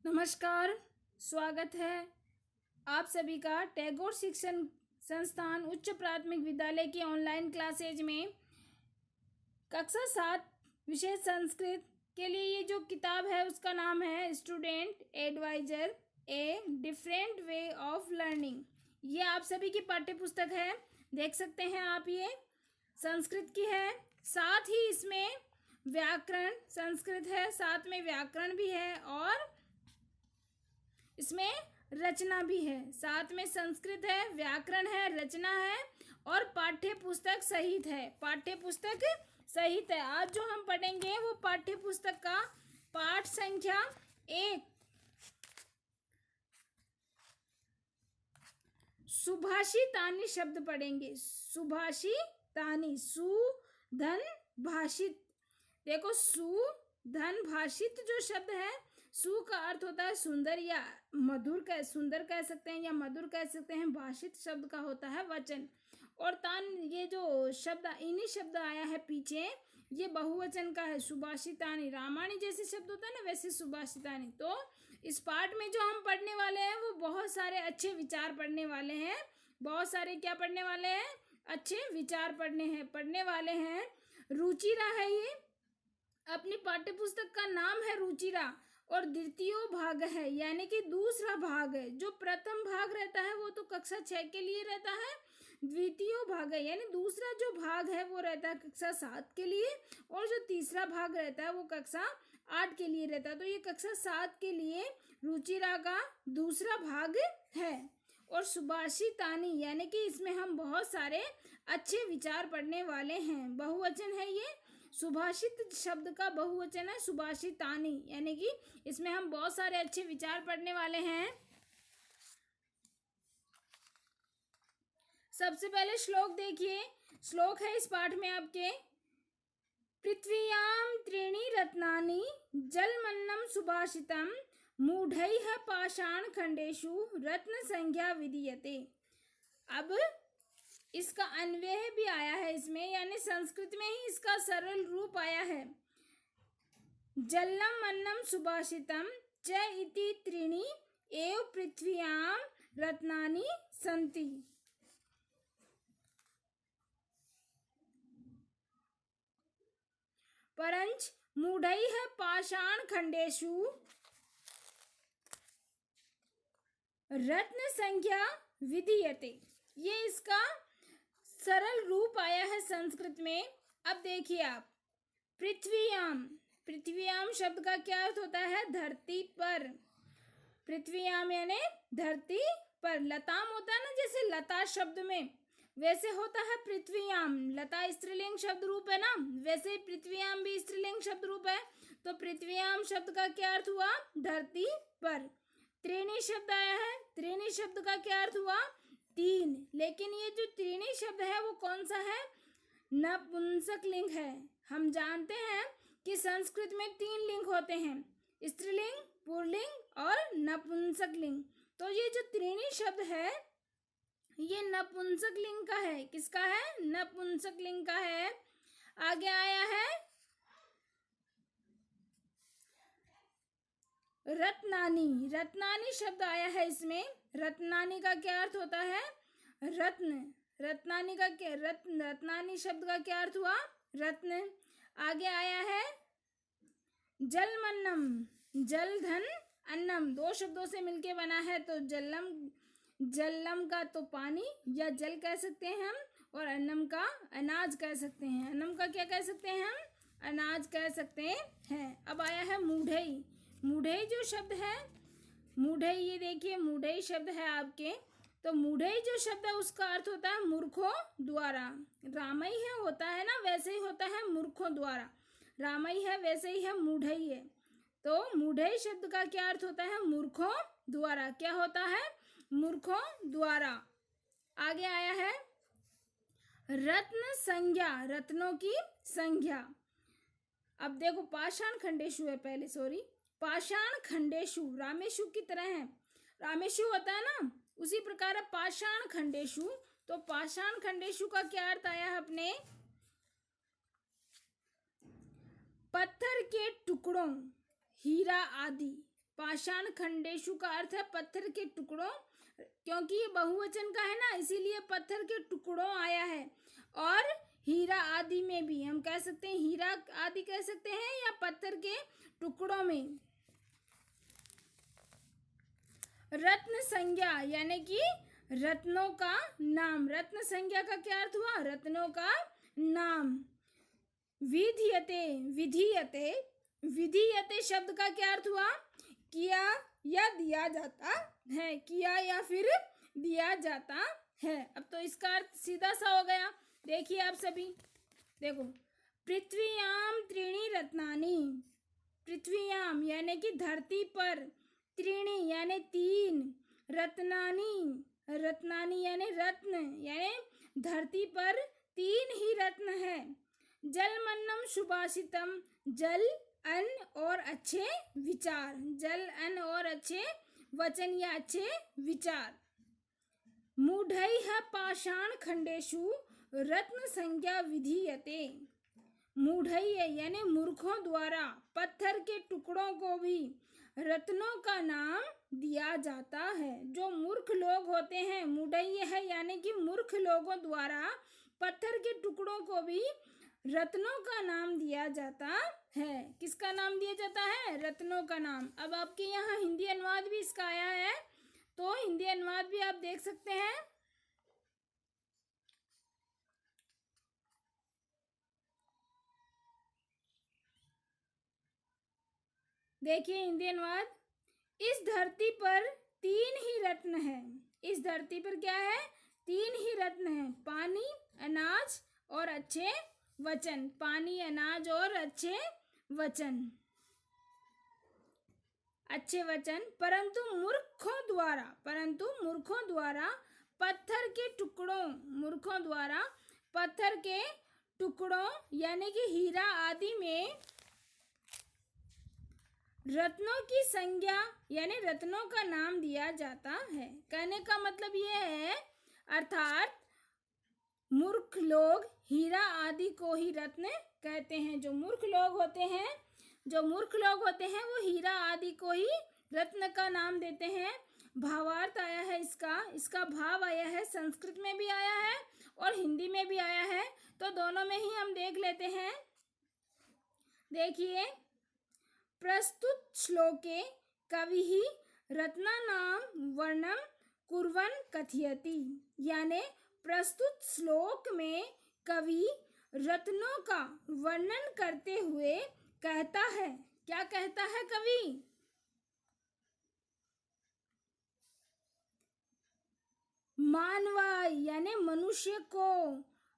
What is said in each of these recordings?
नमस्कार। स्वागत है आप सभी का टैगोर शिक्षण संस्थान उच्च प्राथमिक विद्यालय की ऑनलाइन क्लासेज में कक्षा 7 विषय संस्कृत के लिए। ये जो किताब है उसका नाम है student advisor a different way of learning. ये आप सभी की पाठ्य पुस्तक है, देख सकते हैं आप। ये संस्कृत की है, साथ ही इसमें व्याकरण संस्कृत है, साथ में व्याकरण भी है और इसमें रचना भी है। साथ में संस्कृत है, व्याकरण है, रचना है और पाठ्य पुस्तक सहित है। पाठ्य पुस्तक सहित है। आज जो हम पढ़ेंगे वो पाठ्य पुस्तक का पाठ संख्या 1 सुभाषितानि शब्द पढ़ेंगे। सुभाषितानि, सुधन भाषित। देखो, सुधन भाषित जो शब्द है, सु का अर्थ होता है सुंदर या मधुर, सुंदर कह सकते हैं या मधुर कह सकते हैं। भाषित शब्द का होता है वचन। और तान, ये जो शब्द इन्हीं शब्द आया है पीछे, ये बहुवचन का है। सुभाषितानि, रामायणी जैसे शब्द होता है ना, वैसे सुभाषितानि। तो इस पाठ में जो हम पढ़ने वाले हैं वो बहुत सारे अच्छे विचार पढ़ने वाले हैं। बहुत सारे क्या पढ़ने वाले हैं? अच्छे विचार पढ़ने वाले हैं। रुचिरा है ये, अपनी पाठ्य पुस्तक का नाम है रुचिरा और द्वितीय भाग है, यानी कि दूसरा भाग है। जो प्रथम भाग रहता है वो तो कक्षा 6 के लिए रहता है। द्वितीय भाग है यानी दूसरा जो भाग है वो रहता है कक्षा 7 के लिए, और जो तीसरा भाग रहता है वो कक्षा 8 के लिए रहता है। तो ये कक्षा 7 के लिए रुचिरा का दूसरा भाग है। और सुभाषितानि यानी कि इसमें हम बहुत सारे अच्छे विचार पढ़ने वाले हैं। बहुवचन है ये, सुभाषित शब्द का बहुवचन है सुभाषितानि, यानी कि इसमें हम बहुत सारे अच्छे विचार पढ़ने वाले हैं। सबसे पहले श्लोक देखिए। श्लोक है इस पाठ में आपके, पृथ्व्याम त्रीणि रत्नानि जलमन्नं सुभाषितम् मूढ़ैः पाषाण खंडेषु रत्न संज्ञा विधीयते। अब इसका अन्वय भी आया है इसमें, यानी संस्कृत में ही इसका सरल रूप आया है। जलम अन्नम सुभाषितम च इति त्रीणि एव पृथ्व्याम रत्नानि सन्ति। परंच मूढ़ैः पाषाण खंडेषु रत्न संज्ञा विधीयते। ये इसका सरल रूप आया है संस्कृत में। अब देखिए आप, पृथ्व्याम, पृथ्व्याम शब्द का क्या अर्थ होता है? धरती पर। पृथ्व्याम यानी धरती पर। लताम होता है ना, जैसे लता शब्द में, वैसे होता है पृथ्व्याम। लता स्त्रीलिंग शब्द रूप है ना, वैसे ही पृथ्व्याम भी स्त्रीलिंग शब्द रूप है। तो पृथ्व्याम शब्द का क्या अर्थ हुआ? धरती पर। त्रीणि शब्द आया है, त्रीणि शब्द का क्या अर्थ हुआ? 3। लेकिन ये जो त्रीणि शब्द है वो कौन सा है? नपुंसक लिंग है। हम जानते हैं कि संस्कृत में 3 लिंग होते हैं, स्त्रीलिंग, पुल्लिंग और नपुंसक लिंग। तो ये जो त्रीणि शब्द है ये नपुंसक लिंग का है। किसका है? नपुंसक लिंग का है। आगे आया है रत्नानि, रत्नानि शब्द आया है इसमें। रत्नानि का क्या अर्थ होता है? रत्न। रत्नानि का क्या, रत्नानि शब्द का क्या अर्थ हुआ? रत्न। आगे आया है जलमन्नम, जल धन अन्नम, 2 शब्दों से मिलके बना है। तो जलम, जलम का तो पानी या जल कह सकते हैं हम, और अन्नम का अनाज कह सकते हैं। अन्नम का क्या कह सकते हैं हम? अनाज कह सकते हैं। अब आया है मूढ़ई। मूढ़ई जो शब्द है, मूढ़ई, ये देखिए मूढ़ई शब्द है आपके। तो मूढ़ई जो शब्द है उसका अर्थ होता है मूर्खों द्वारा। रामई है होता है ना, वैसे ही होता है मूर्खों द्वारा। रामई है वैसे ही है मूढ़ई है। तो मूढ़ई शब्द का क्या अर्थ होता है? मूर्खों द्वारा। क्या होता है? मूर्खों द्वारा। आगे आया है रत्न संज्ञा, रत्नों की संज्ञा। अब देखो, पाषाण खंडेशु है पहले, सॉरी, पाषाण खंडेशु रामेशु की तरह है। रामेशु होता है ना, उसी प्रकार है पाषाण खंडेशु। तो पाषाण खंडेशु का क्या अर्थ आया है अपने? पत्थर के टुकड़ों, हीरा आदि। पाषाण खंडेशु का अर्थ है पत्थर के टुकड़ों, क्योंकि ये बहुवचन का है ना, इसीलिए पत्थर के टुकड़ों आया है। और हीरा आदि में भी हम कह सकते हैं, हीरा आदि कह सकते हैं या पत्थर के टुकड़ों में। रत्न संज्ञा यानी कि रत्नों का नाम। रत्न संज्ञा का क्या अर्थ हुआ? रत्नों का नाम। विधीयते, विधीयते, विधीयते शब्द का क्या अर्थ हुआ? किया या दिया जाता है, किया या फिर दिया जाता है। अब तो इसका अर्थ सीधा सा हो गया। देखिए आप सभी, देखो, पृथ्वीयाम त्रीणि रत्नानि, पृथ्वीयाम यानी कि धरती पर, त्रीणि यानी तीन, रत्नानि, रत्नानि यानी रत्न, यानी धरती पर तीन ही रत्न है। जलमन्नम सुभाषितम, जल, अन्न और अच्छे विचार, जल, अन्न और अच्छे वचन या अच्छे विचार। मूढ़ैः पाषाण खंडेषु रत्न संज्ञा विधीयते, मूढ़ैः यानी मूर्खों द्वारा पत्थर के टुकड़ों को भी रत्नों का नाम दिया जाता है। जो मूर्ख लोग होते हैं, मूढ़ैः है यानी कि मूर्ख लोगों द्वारा पत्थर के टुकड़ों को भी रत्नों का नाम दिया जाता है। किसका नाम दिया जाता है? रत्नों का नाम। अब आपके यहाँ हिंदी अनुवाद भी इसका आया है, तो हिंदी अनुवाद भी आप देख सकते हैं। देखिए हिंदी अनुवाद, इस धरती पर तीन ही रत्न है। इस धरती पर क्या है? तीन ही रत्न है, पानी, अनाज और अच्छे वचन। पानी, अनाज और अच्छे वचन, अच्छे वचन। परंतु मूर्खों द्वारा पत्थर के टुकड़ों, मूर्खों द्वारा पत्थर के टुकड़ों यानी कि हीरा आदि में रत्नों की संज्ञा यानी रत्नों का नाम दिया जाता है। कहने का मतलब ये है, अर्थात मूर्ख लोग हीरा आदि को ही रत्न कहते हैं। जो मूर्ख लोग होते हैं वो हीरा आदि को ही रत्न का नाम देते हैं। भावार्थ आया है इसका भाव आया है, संस्कृत में भी आया है और हिंदी में भी आया है, तो दोनों में ही हम देख लेते हैं। देखिए, प्रस्तुत श्लोके कविः रत्नानां वर्णनं कुर्वन् कथयति, यानी प्रस्तुत श्लोक में कवि रत्नों का वर्णन करते हुए कहता है। क्या कहता है कवि? मानवाय यानी मनुष्य को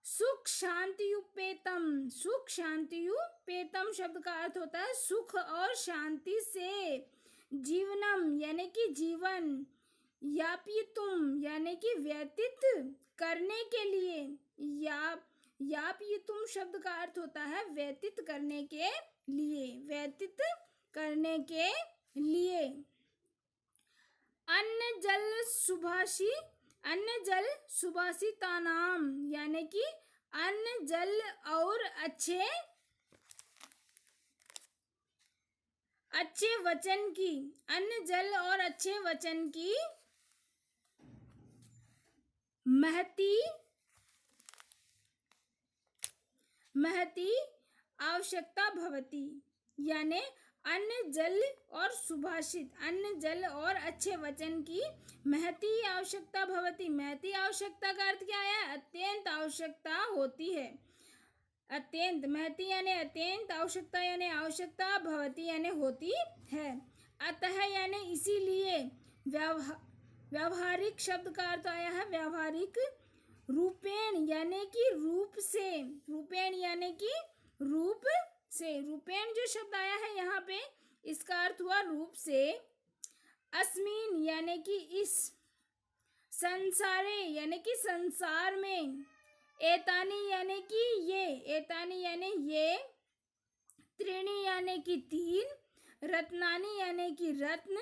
सुख शांतियुपेतम, सुख शांतियुपेतम शब्द का अर्थ होता है सुख और शांति से, जीवनम यानी कि जीवन, यापयितुम यानी कि व्यतीत करने के लिए, यापयितुम शब्द का अर्थ होता है व्यतीत करने के लिए, व्यतीत करने के लिए। अन्न जल सुभाषितानाम यानी कि अन्न जल और अच्छे वचन की, अन्न जल और अच्छे वचन की महती आवश्यकता भवति, यानी अन्न जल और सुभाषित, अन्न जल और अच्छे वचन की महती आवश्यकता भवति। महती आवश्यकता का अर्थ क्या है? अत्यंत आवश्यकता होती है। अत्यंत, महती यानी अत्यंत, आवश्यकता यानी आवश्यकता, भवति यानी होती है। अतः यानी इसीलिए, व्यावहारिक शब्द का अर्थ आया है व्यावहारिक, रूपेण यानी कि रूप से, रूपेण यानी कि रूप से, रूपेण जो शब्द आया है यहाँ पे इसका अर्थ हुआ रूप से। अस्मिन यानी कि इस, संसारे यानी कि संसार में, एतानी यानी कि ये, एतानी यानी ये, त्रीणि यानी कि तीन, रत्नानि यानी कि रत्न,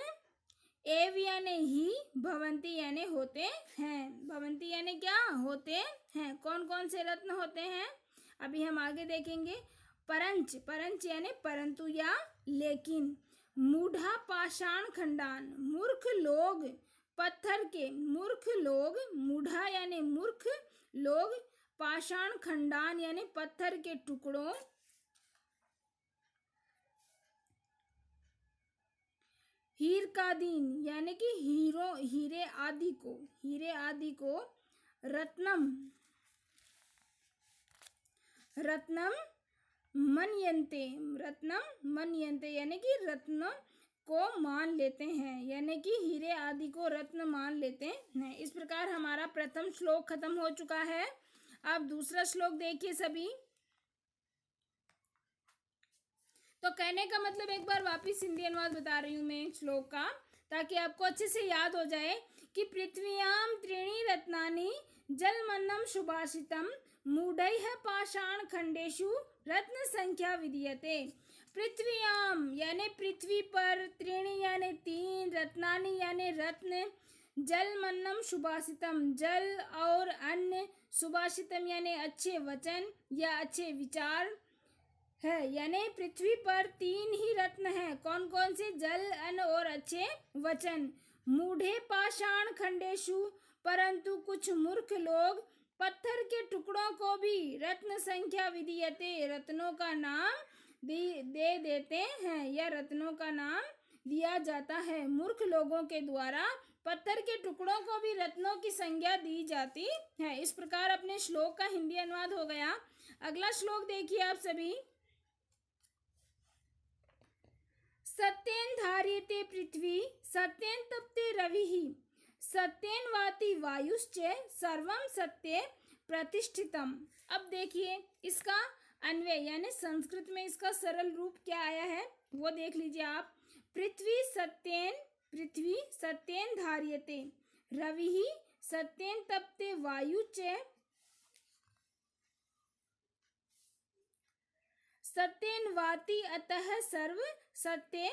एव यानी ही, भवंती यानी होते हैं। भवंती यानी क्या? होते हैं। कौन कौन से रत्न होते हैं अभी हम आगे देखेंगे। परंच, परंच यानी परंतु या लेकिन, मूढ़ा पाषाण खंडान, मूर्ख लोग पत्थर के, मूर्ख लोग, मूढ़ा यानी मूर्ख लोग, पाषाण खंडान यानी पत्थर के टुकड़ों, हीर का दीन यानी कि हीरे आदि को रत्नम मन्यन्ते यानी कि रत्न को मान लेते हैं, यानी कि हीरे आदि को रत्न मान लेते हैं। इस प्रकार हमारा प्रथम श्लोक खत्म हो चुका है। अब दूसरा श्लोक देखिए सभी। तो कहने का मतलब एक बार वापिस हिंदी अनुवाद बता रही हूँ मैं श्लोक का, ताकि आपको अच्छे से याद हो जाए कि पृथ्व्याम त्रीणि रत्नानि जलमन्नम सुभाषितम मूढ़ैः पाषाण खंडेषु रत्न संख्या विधीयते। पृथ्व्याम यानी पृथ्वी पर, त्रीणि यानी तीन, रत्नानि यानी रत्न, जलमन्नम सुभाषितम जल और अन्न, सुभाषितम यानी अच्छे वचन या अच्छे विचार है, यानी पृथ्वी पर तीन ही रत्न हैं। कौन कौन से? जल, अन्न और अच्छे वचन। मूढ़े पाषाण खंडेशु, परंतु कुछ मूर्ख लोग पत्थर के टुकड़ों को भी रत्न संख्या विधीयते, रत्नों का नाम दे देते हैं या रत्नों का नाम दिया जाता है। मूर्ख लोगों के द्वारा पत्थर के टुकड़ों को भी रत्नों की संज्ञा दी जाती है। इस प्रकार अपने श्लोक का हिंदी अनुवाद हो गया। अगला श्लोक देखिए आप सभी। सत्येन धार्यते पृथ्वी, सत्येन तप्ते रविः, सत्येन वाति वायुश्च, सर्वं सत्ये प्रतिष्ठितम। अब देखिए इसका अन्वय यानी संस्कृत में इसका सरल रूप क्या आया है वो देख लीजिए आप। पृथ्वी सत्येन धार्यते, रविः सत्येन तप्ते वायुश्च, सत्येन वाति अतः सर्व सत्ये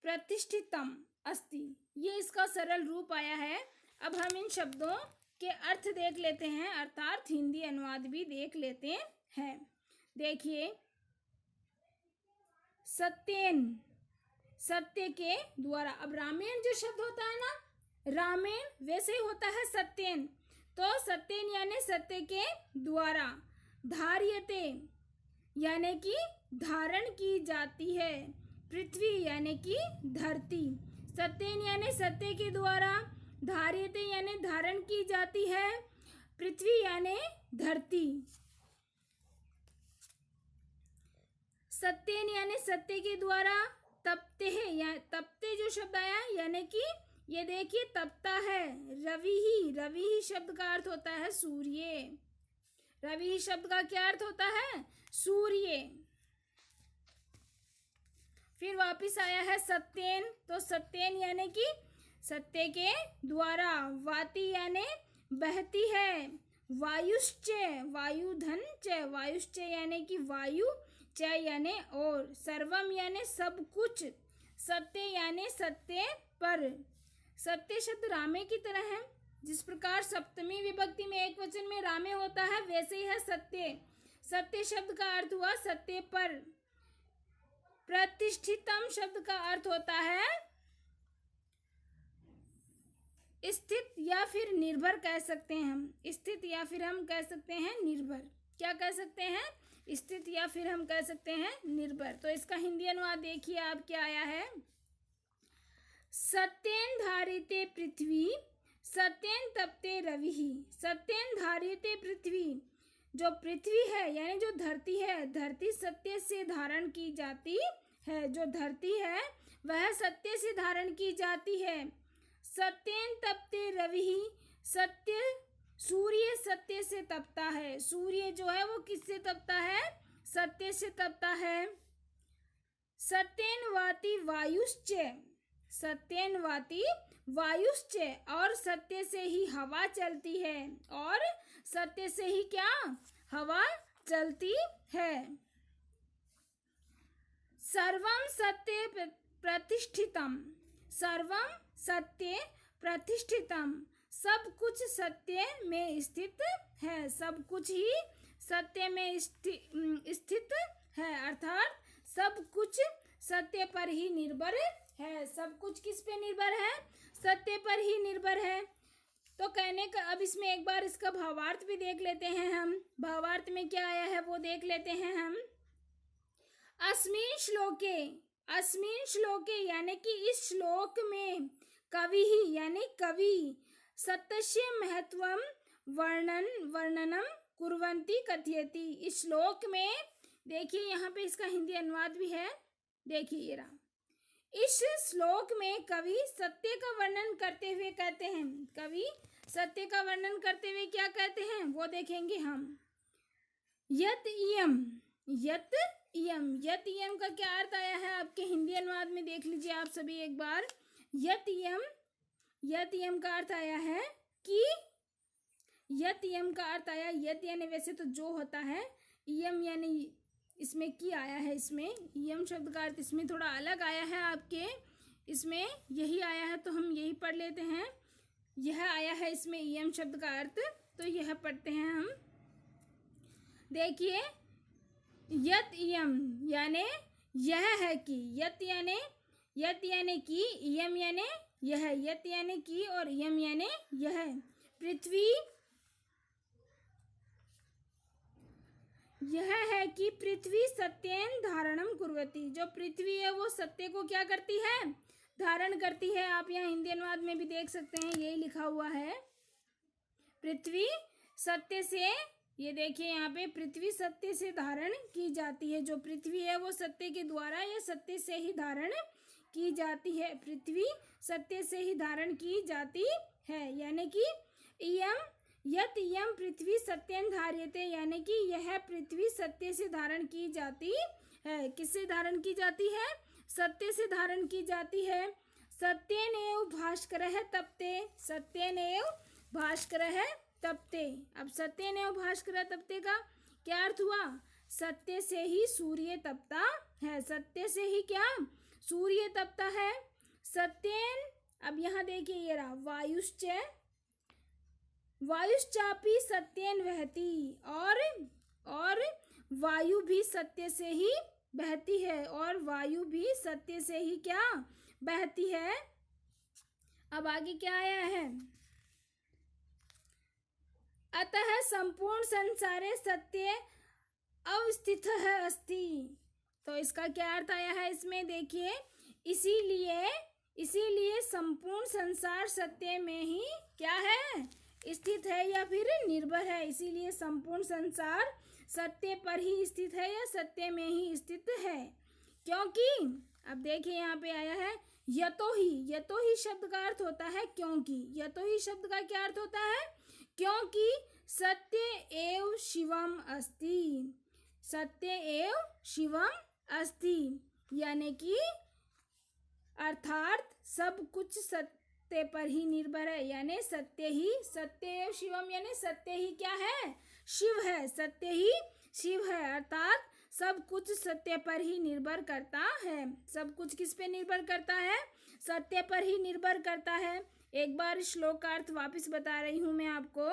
प्रतिष्ठितम अस्ति। ये इसका सरल रूप आया है। अब हम इन शब्दों के अर्थ देख लेते हैं, अर्थात हिंदी अनुवाद भी देख लेते हैं। देखिए, सत्येन सत्य के द्वारा। अब रामेण जो शब्द होता है ना, रामेण वैसे ही होता है सत्येन। तो सत्येन यानी सत्य के द्वारा, धार्यते यानी कि धारण की जाती है, पृथ्वी यानी कि धरती, सत्येन यानी सत्य के द्वारा, धार्यते यानी धारण की जाती है, पृथ्वी यानी धरती, सत्येन यानी सत्य के द्वारा, तपते है या तपते जो शब्द आया यानी कि ये देखिए तपता है। रवि ही शब्द का अर्थ होता है सूर्य। रवि शब्द का क्या अर्थ होता है? सूर्य। फिर वापिस आया है सत्येन, तो सत्येन यानी कि सत्य के द्वारा, वाति यानी बहती है, वायुश्च वायुधन च, वायुश्च यानी कि वायु, च यानी और, सर्वम यानी सब कुछ, सत्य यानी सत्य पर। सत्य शब्द रामे की तरह है। जिस प्रकार सप्तमी विभक्ति में एक वचन में रामे होता है, वैसे ही है सत्य। सत्य शब्द का अर्थ हुआ सत्य पर। प्रतिष्ठितम शब्द का अर्थ होता है स्थित या फिर निर्भर कह सकते हैं हम। स्थित या फिर हम कह सकते हैं निर्भर। क्या कह सकते हैं? स्थित या फिर हम कह सकते हैं निर्भर। तो इसका हिंदी अनुवाद देखिए आप क्या आया है। सत्येन धार्यते पृथ्वी, सत्येन तपते रविः, सत्येन धार्यते पृथ्वी, जो पृथ्वी है यानी जो धरती है, धरती सत्य से धारण की जाती है। जो धरती है वह सत्य से धारण की जाती है। सत्येन तपते रविः, सत्य सूर्य सत्य से तपता है। सूर्य जो है वो किससे तपता है? सत्य से तपता है। सत्येन वाति वायुश्च, सत्येन वाति वायुश्च, और सत्य से ही हवा चलती है। और सत्य से ही क्या? हवा चलती है। सर्वं सत्ये प्रतिष्ठितम, सर्वं सत्ये प्रतिष्ठितम, सब कुछ सत्य में स्थित है। सब कुछ ही सत्य में स्थित है, अर्थात सब कुछ सत्य पर ही निर्भर है। सब कुछ किस पे निर्भर है? सत्य पर ही निर्भर है। तो कहने का अब इसमें एक बार इसका भावार्थ भी देख लेते हैं हम। भावार्थ में क्या आया है वो देख लेते हैं हम। अस्मिन श्लोके यानी कि इस श्लोक में कवि ही यानी कवि सत्यस्य महत्वम वर्णनम कुर्वन्ति कथयति। इस श्लोक में देखिए यहाँ पे इसका हिंदी अनुवाद भी है। देखिए ये रहा। इस श्लोक में कवि सत्य का वर्णन करते हुए कहते हैं, कवि सत्य का वर्णन करते हुए क्या कहते हैं वो देखेंगे हम। यत इयम का क्या अर्थ आया है आपके हिंदी अनुवाद में देख लीजिए आप सभी एक बार। यत इयम का अर्थ आया है कि यत यानी वैसे तो जो होता है, इयम यानी इसमें की आया है। इसमें इयम शब्द का अर्थ इसमें थोड़ा अलग आया है आपके, इसमें यही आया है तो हम यही पढ़ लेते हैं। यह आया है इसमें इयम शब्द का अर्थ, तो यह पढ़ते हैं हम। देखिए यत इयम यानी यह है कि, यत यानी कि, इयम यानी यह, यत यानी कि और इयम यानी यह। पृथ्वी यह है कि पृथ्वी सत्येन धारणम कुर्वती। जो पृथ्वी है वो सत्य को क्या करती है? धारण करती है। आप यहाँ हिंदी अनुवाद में भी देख सकते हैं, यही लिखा हुआ है। पृथ्वी सत्य से, ये देखिए यहाँ पे, पृथ्वी सत्य से धारण की जाती है। जो पृथ्वी है वो सत्य के द्वारा या सत्य से ही धारण की जाती है। पृथ्वी सत्य से ही धारण की जाती है। यानी कि यत इयम पृथ्वी सत्येन धार्यते, यानी कि यह पृथ्वी सत्य से धारण की जाती है। किससे धारण की जाती है? सत्य से धारण की जाती है। सत्येनेव भास्करः तप्ते, सत्येनेव भास्करः तप्ते। अब सत्येनेव भास्करः तप्ते का क्या अर्थ हुआ? सत्य से ही सूर्य तपता है। सत्य से ही क्या? सूर्य तपता है। सत्येन, अब यहाँ देखिए ये रहा, वायुश्चापी सत्येन वहती, और वायु भी सत्य से ही बहती है, और वायु भी सत्य से ही क्या बहती है। अब आगे क्या आया है? अतः संपूर्ण संसारे सत्य अवस्थितः अस्ति। तो इसका क्या अर्थ आया है इसमें? देखिए, इसीलिए संपूर्ण संसार सत्य में ही क्या है? स्थित है या फिर निर्भर है। इसीलिए संपूर्ण संसार सत्य पर ही स्थित है या सत्य में ही स्थित है। क्योंकि अब देखिए यहाँ पे आया है यतो ही शब्द का अर्थ होता है क्योंकि। यतो ही शब्द का क्या अर्थ होता है? क्योंकि सत्य एव शिवम अस्ति, सत्य एव शिवम अस्ति, यानी कि अर्थात सब कुछ सत्य पर ही निर्भर है। यानी सत्य एव शिवम यानी सत्य ही क्या है? शिव है। सत्य ही शिव है, अर्थात सब कुछ सत्य पर ही निर्भर करता है। सब कुछ किस पे निर्भर करता है? सत्य पर ही निर्भर करता है। एक बार श्लोक का अर्थ वापस बता रही हूं मैं आपको।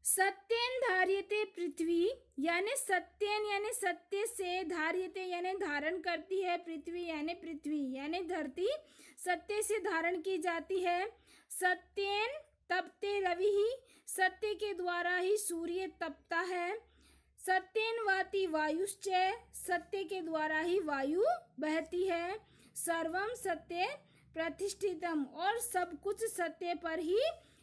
सत्येन धार्यते पृथ्वी, यानी सत्येन यानी सत्य से, धार्यते यानी धारण करती है, पृथ्वी यानी धरती सत्य से धारण की जाती है। सत्येन तपते रवि, सत्य के द्वारा ही सूर्य तपता है। सत्येन वाति वायुश्च, सत्य के द्वारा ही वायु बहती है। सर्वम सत्य प्रतिष्ठितम, और सब कुछ सत्य पर ही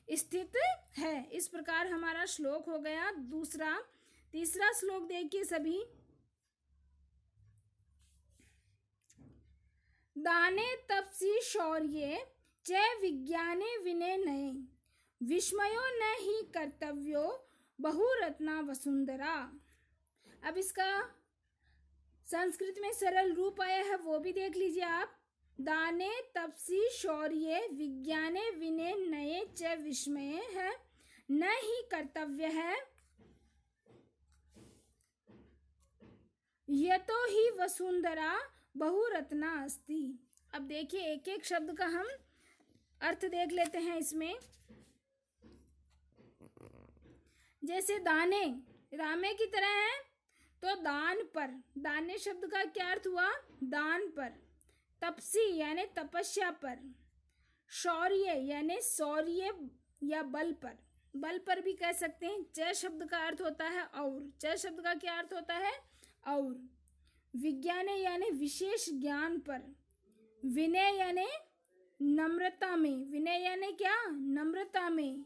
स्थित है। इस प्रकार हमारा श्लोक हो गया दूसरा। तीसरा श्लोक देखिए सभी। दाने तपसी शौर्ये च विज्ञाने विनय विस्मयो न ही कर्तव्यो बहुरत्ना वसुंधरा। अब इसका संस्कृत में सरल रूप आया है, वो भी देख लीजिए आप। दाने तपसी शौर्ये विज्ञाने विनय नये च विस्मय है न ही कर्तव्य है यतो ही वसुंधरा बहुरत्ना अस्ति। अब देखिए एक एक शब्द का हम अर्थ देख लेते हैं इसमें। जैसे दाने रामे की तरह है, तो दान पर, दाने शब्द का क्या अर्थ हुआ? दान पर। तपसी यानी तपस्या पर, शौर्य यानी शौर्य या बल पर भी कह सकते हैं। च शब्द का अर्थ होता है और, च शब्द का क्या अर्थ होता है? और। विज्ञान यानी विशेष ज्ञान पर, विनय यानी नम्रता में, विनय यानी क्या? नम्रता में।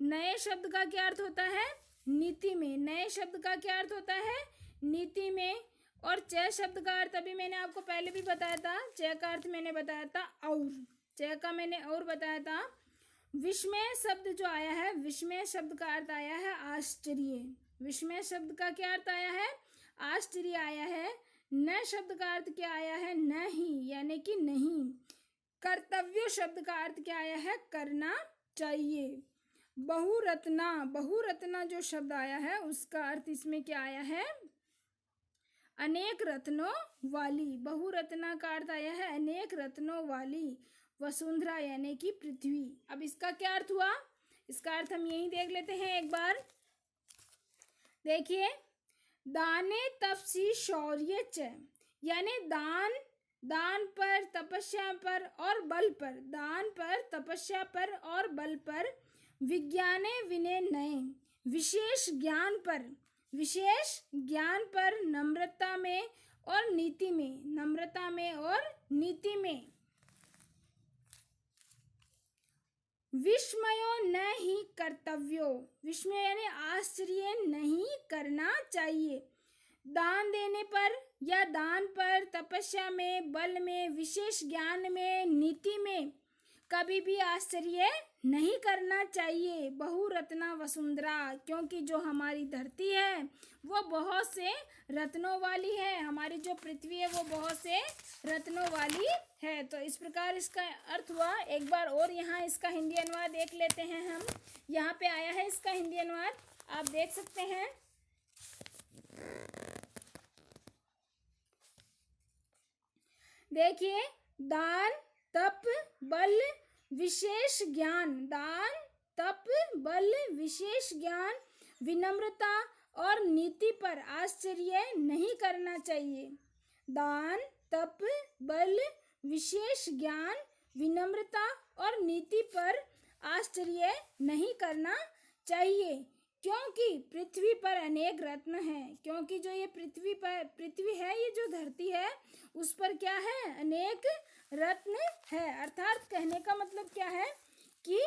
नए शब्द का क्या अर्थ होता है? नीति में, नए शब्द का क्या अर्थ होता है? नीति में। और च शब्द का अर्थ अभी मैंने आपको पहले भी बताया था, च का अर्थ मैंने बताया था और, च का मैंने और बताया था। विस्मय शब्द जो आया है, विस्मय शब्द का अर्थ आया है आश्चर्य, विस्मय शब्द का क्या अर्थ आया है? आश्चर्य आया है। न शब्द का अर्थ क्या आया है? नहीं यानी कि नहीं। कर्तव्य शब्द का अर्थ क्या आया है? करना चाहिए। बहुरत्ना, बहुरत्ना जो शब्द आया है उसका अर्थ इसमें क्या आया है? अनेक रत्नों वाली, बहुरत्ना का अर्थ आया है अनेक रत्नों वाली। वसुंधरा यानी कि पृथ्वी। अब इसका क्या अर्थ हुआ? इसका अर्थ हम यही देख लेते हैं एक बार। देखिए, दाने तपसी शौर्य च, यानी दान, दान पर, तपस्या पर और बल पर, दान पर, तपस्या पर और बल पर। विज्ञाने विनय नये, विशेष ज्ञान पर, विशेष ज्ञान पर, नम्रता में और नीति में, नम्रता में और नीति में। विस्मयो न ही कर्तव्यो, विस्मय यानी आश्चर्य नहीं करना चाहिए। दान देने पर या दान पर, तपस्या में, बल में, विशेष ज्ञान में, नीति में कभी भी आश्चर्य नहीं करना चाहिए। बहुरत्ना वसुंधरा, क्योंकि जो हमारी धरती है वो बहुत से रत्नों वाली है, हमारी जो पृथ्वी है वो बहुत से रत्नों वाली है। तो इस प्रकार इसका अर्थ हुआ। एक बार और यहाँ इसका हिंदी अनुवाद देख लेते हैं हम। यहाँ पे आया है इसका हिंदी अनुवाद, आप देख सकते हैं। देखिए, दान, तप, बल, विशेष ज्ञान, दान, तप, बल, विशेष ज्ञान, विनम्रता और नीति पर आश्चर्य नहीं करना चाहिए। दान, तप, बल, विशेष ज्ञान, विनम्रता और नीति पर आश्चर्य नहीं करना चाहिए, क्योंकि पृथ्वी पर अनेक रत्न हैं। क्योंकि जो ये पृथ्वी है, ये जो धरती है उस पर क्या है? अनेक रत्न है। अर्थात कहने का मतलब क्या है कि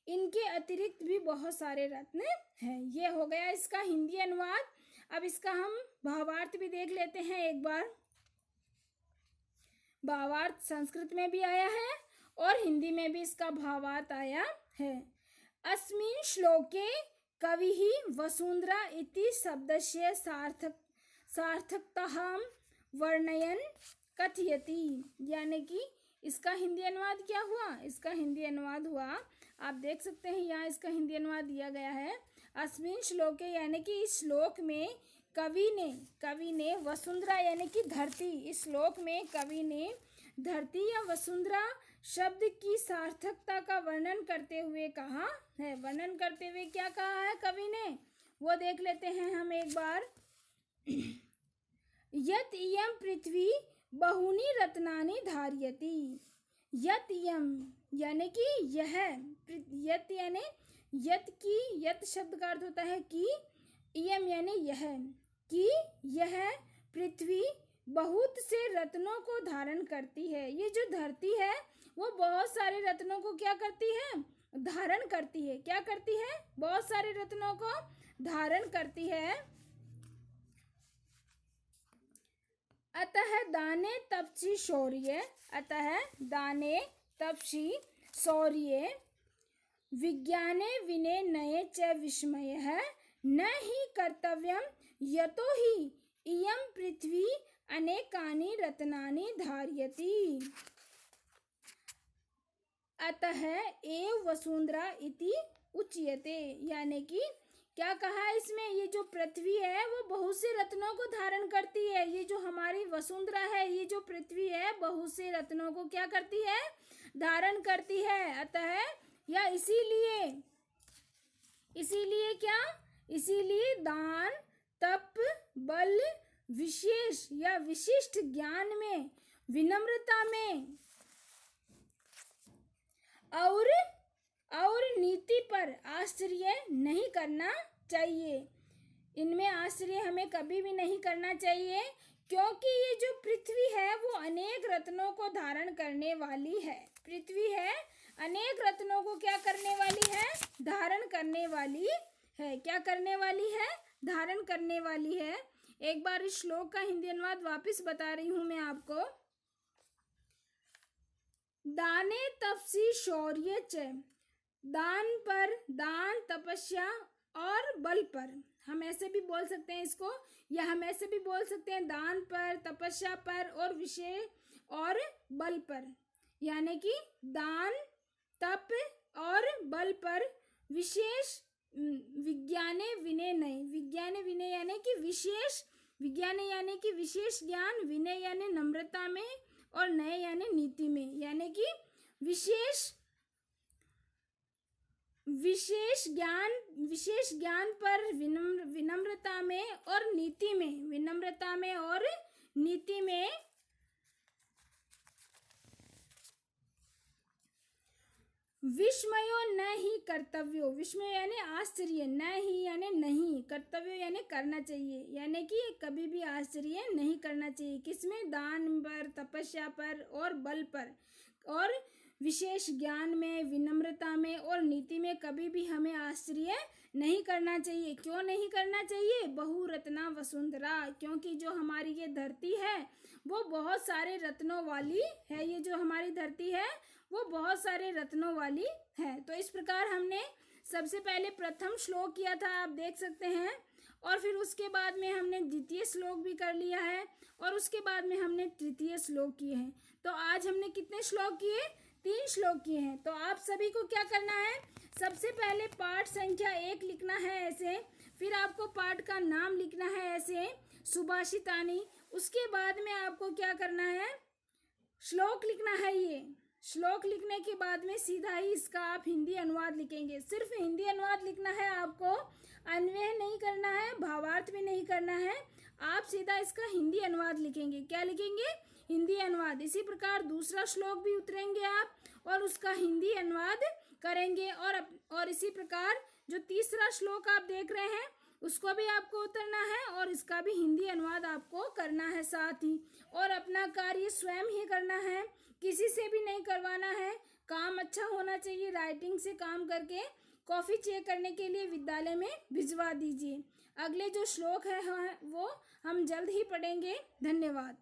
इनके अतिरिक्त भी बहुत सारे रत्न हैं। ये हो गया इसका हिंदी अनुवाद। अब इसका हम भावार्थ भी देख लेते हैं एक बार। भावार्थ संस्कृत में भी आया है और हिंदी में भी इसका भावार्थ आया है। अस्मिन् श्लोके कविः वसुंधरा इति शब्दस्य सार्थकतां वर्णयन् कथयति, यानी कि इसका हिंदी अनुवाद क्या हुआ? इसका हिंदी अनुवाद हुआ, आप देख सकते हैं यहाँ इसका हिंदी अनुवाद दिया गया है। अस्मिन् श्लोके यानी कि इस श्लोक में कवि ने वसुंधरा यानी कि धरती, इस श्लोक में कवि ने धरती या वसुंधरा शब्द की सार्थकता का वर्णन करते हुए कहा है। वर्णन करते हुए क्या कहा है कवि ने, वो देख लेते हैं हम एक बार। यत् इयं पृथ्वी बहुनी रत्नानि धारयति, यत् इयं यानी कि यह, यत् यानी यत् की, यत् शब्द का अर्थ होता है कि, इयं यानी यह, कि यह पृथ्वी बहुत से रत्नों को धारण करती है। ये जो धरती है वो बहुत सारे रत्नों को क्या करती है? धारण करती है। क्या करती है? बहुत सारे रत्नों को धारण करती है। अतः दाने तपसी शौर्य, अतः दाने तपसी शौर्य, विज्ञाने विनय नये च विस्मयः न ही कर्तव्यम यतो ही इयं पृथ्वी अनेकानि रत्नानि धारयति। अतः एव वसुंधरा इति उच्यते, यानी कि क्या कहा इसमें, ये जो पृथ्वी है वो बहुत से रत्नों को धारण करती है। ये जो हमारी वसुंधरा है, ये जो पृथ्वी है बहुत से रत्नों को क्या करती है? धारण करती है। अतः या इसीलिए क्या? इसीलिए दान, तप, बल, विशेष या विशिष्ट ज्ञान में, विनम्रता में और नीति पर आश्चर्य नहीं करना चाहिए। इनमें आश्चर्य हमें कभी भी नहीं करना चाहिए, क्योंकि ये जो पृथ्वी है वो अनेक रत्नों को धारण करने वाली है। पृथ्वी है अनेक रत्नों को क्या करने वाली है? धारण करने वाली है। क्या करने वाली है? धारण करने वाली है। एक बार इस श्लोक का हिंदी अनुवाद वापस बता रही हूं मैं आपको। दाने तपसी शौर्य च, दान पर, दान, तपस्या और बल पर। हम ऐसे भी बोल सकते हैं इसको, या हम ऐसे भी बोल सकते हैं दान पर, तपस्या पर और विषय और बल पर। यानी कि दान, तप और बल पर विशेष विज्ञाने विनय नहीं। विज्ञाने विनय यानी कि विशेष, विज्ञाने यानी कि विशेष ज्ञान, विनय यानी नम्रता में और नय यानी नीति में। यानी कि विशेष ज्ञान पर विनम्रता में और नीति में, विनम्रता में और नीति में विस्मयो न ही कर्तव्यो। विस्मय यानी आश्चर्य, न ही यानी नहीं, कर्तव्य यानी करना चाहिए। यानी कि कभी भी आश्चर्य नहीं करना चाहिए। किसमें? दान पर, तपस्या पर और बल पर, और विशेष ज्ञान में, विनम्रता में और नीति में कभी भी हमें आश्चर्य नहीं करना चाहिए। क्यों नहीं करना चाहिए? बहुरत्ना वसुंधरा, क्योंकि जो हमारी ये धरती है वो बहुत सारे रत्नों वाली है। ये जो हमारी धरती है वो बहुत सारे रत्नों वाली है। तो इस प्रकार हमने सबसे पहले प्रथम श्लोक किया था, आप देख सकते हैं, और फिर उसके बाद में हमने द्वितीय श्लोक भी कर लिया है, और उसके बाद में हमने तृतीय श्लोक किए हैं। तो आज हमने कितने श्लोक किए? 3 श्लोक किए हैं। तो आप सभी को क्या करना है? सबसे पहले पाठ संख्या 1 लिखना है ऐसे, फिर आपको पाठ का नाम लिखना है ऐसे, सुभाषितानी। उसके बाद में आपको क्या करना है? श्लोक लिखना है। ये श्लोक लिखने के बाद में सीधा ही इसका आप हिंदी अनुवाद लिखेंगे। सिर्फ हिंदी अनुवाद लिखना है आपको, अन्वय नहीं करना है, भावार्थ भी नहीं करना है। आप सीधा इसका हिंदी अनुवाद लिखेंगे। क्या लिखेंगे? हिंदी अनुवाद। इसी प्रकार दूसरा श्लोक भी उतरेंगे आप और उसका हिंदी अनुवाद करेंगे, और इसी प्रकार जो तीसरा श्लोक आप देख रहे हैं उसको भी आपको उतरना है और इसका भी हिंदी अनुवाद आपको करना है साथ ही। और अपना कार्य स्वयं ही करना है, किसी से भी नहीं करवाना है। काम अच्छा होना चाहिए, राइटिंग से काम करके कॉफ़ी चेक करने के लिए विद्यालय में भिजवा दीजिए। अगले जो श्लोक है वो हम जल्द ही पढ़ेंगे। धन्यवाद।